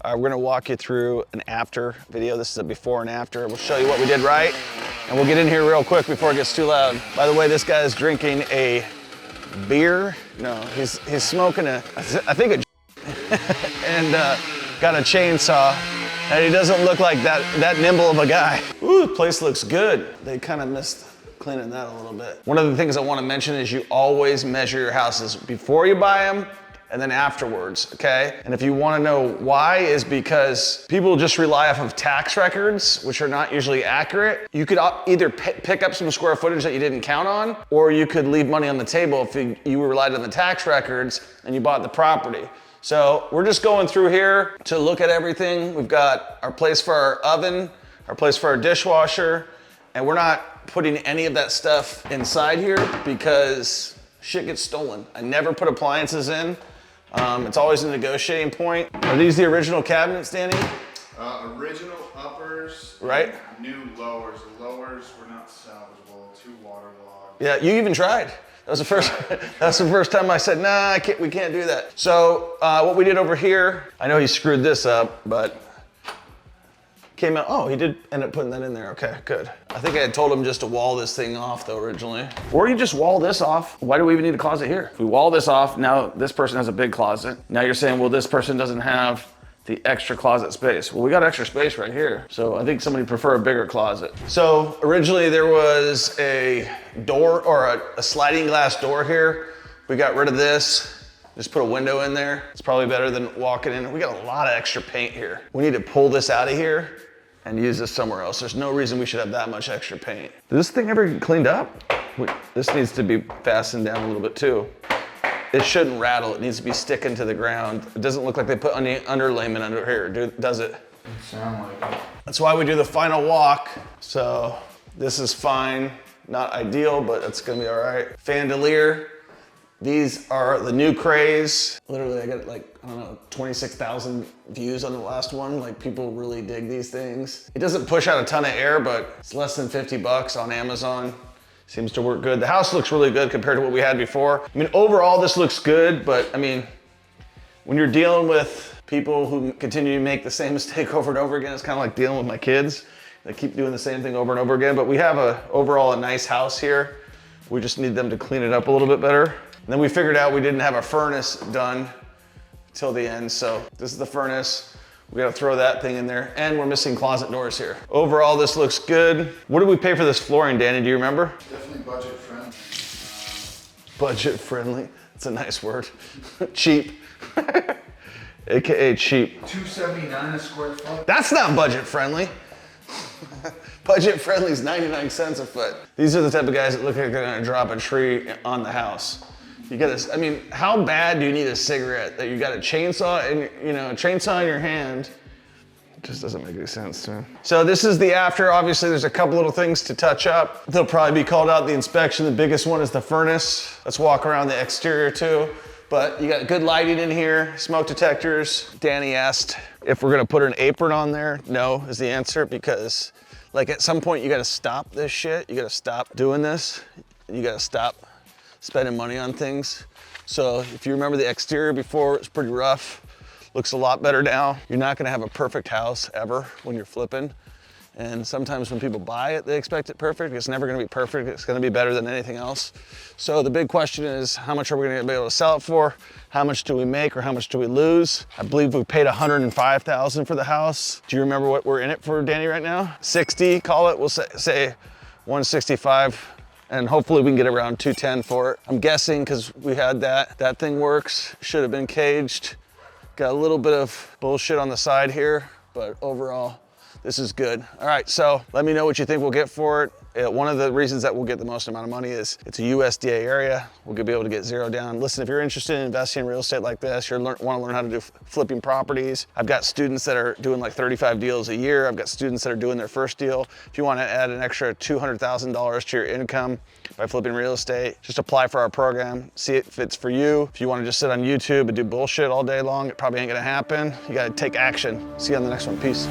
We're gonna walk you through an after video. This is a before and after. We'll show you what we did right, and we'll get in here real quick before it gets too loud. By the way, this guy is drinking a beer. No, he's smoking I think a and got a chainsaw, and he doesn't look like that nimble of a guy. Ooh, the place looks good. They kind of missed cleaning that a little bit. One of the things I want to mention is you always measure your houses before you buy them and then afterwards, okay? And if you want to know why, is because people just rely off of tax records, which are not usually accurate. You could either pick up some square footage that you didn't count on, or you could leave money on the table if you relied on the tax records and you bought the property. So we're just going through here to look at everything. We've got our place for our oven, our place for our dishwasher, and we're not putting any of that stuff inside here because shit gets stolen. I never put appliances in. It's always a negotiating point. Are these the original cabinets, Danny? Original uppers, right? New lowers. The lowers were not salvageable, too waterlogged. Yeah, you even tried. That was the first. That's the first time I said, nah, we can't do that. So what we did over here, I know he screwed this up, but came out. Oh, he did end up putting that in there. Okay, good. I think I had told him just to wall this thing off though originally. Or you just wall this off. Why do we even need a closet here? If we wall this off, now this person has a big closet. Now you're saying, well, this person doesn't have the extra closet space. Well, we got extra space right here. So I think somebody prefer a bigger closet. So originally there was a door or a sliding glass door here. We got rid of this. Just put a window in there. It's probably better than walking in. We got a lot of extra paint here. We need to pull this out of here and use this somewhere else. There's no reason we should have that much extra paint. Did this thing ever get cleaned up? This needs to be fastened down a little bit too. It shouldn't rattle. It needs to be sticking to the ground. It doesn't look like they put any underlayment under here, does it? Doesn't sound like it. That's why we do the final walk. So this is fine. Not ideal, but it's gonna be all right. Fandelier. These are the new craze. Literally, I got like, I don't know, 26,000 views on the last one. Like, people really dig these things. It doesn't push out a ton of air, but it's less than 50 bucks on Amazon. Seems to work good. The house looks really good compared to what we had before. I mean, overall, this looks good, but I mean, when you're dealing with people who continue to make the same mistake over and over again, it's kind of like dealing with my kids. They keep doing the same thing over and over again, but we have overall a nice house here. We just need them to clean it up a little bit better. And then we figured out we didn't have a furnace done till the end. So this is the furnace. We gotta throw that thing in there. And we're missing closet doors here. Overall, this looks good. What did we pay for this flooring, Danny? Do you remember? Definitely budget friendly. Budget friendly. That's a nice word. Cheap. AKA cheap. $2.79 a square foot. That's not budget friendly. Budget friendly is 99 cents a foot. These are the type of guys that look like they're gonna drop a tree on the house. You gotta, I mean, how bad do you need a cigarette that you got a chainsaw in your hand? It just doesn't make any sense to me. So this is the after. Obviously, there's a couple little things to touch up. They'll probably be called out the inspection. The biggest one is the furnace. Let's walk around the exterior too. But you got good lighting in here, smoke detectors. Danny asked if we're gonna put an apron on there. No is the answer, because like at some point you gotta stop this shit. You gotta stop doing this. You gotta stop spending money on things. So if you remember the exterior before, it's pretty rough. Looks a lot better now. You're not gonna have a perfect house ever when you're flipping. And sometimes when people buy it, they expect it perfect. It's never gonna be perfect. It's gonna be better than anything else. So the big question is, how much are we gonna be able to sell it for? How much do we make, or how much do we lose? I believe we paid $105,000 for the house. Do you remember what we're in it for, Danny, right now? 60, call it. We'll say 165. And hopefully we can get around 210 for it. I'm guessing, because we had that thing works. Should have been caged. Got a little bit of bullshit on the side here, but overall, this is good. All right, so let me know what you think we'll get for it. One of the reasons that we'll get the most amount of money is it's a USDA area. We'll be able to get zero down. Listen, if you're interested in investing in real estate like this, you want to learn how to do flipping properties. I've got students that are doing like 35 deals a year. I've got students that are doing their first deal. If you want to add an extra $200,000 to your income by flipping real estate, just apply for our program, see if it's for you. If you want to just sit on YouTube and do bullshit all day long, it probably ain't gonna happen. You gotta take action. See you on the next one. Peace.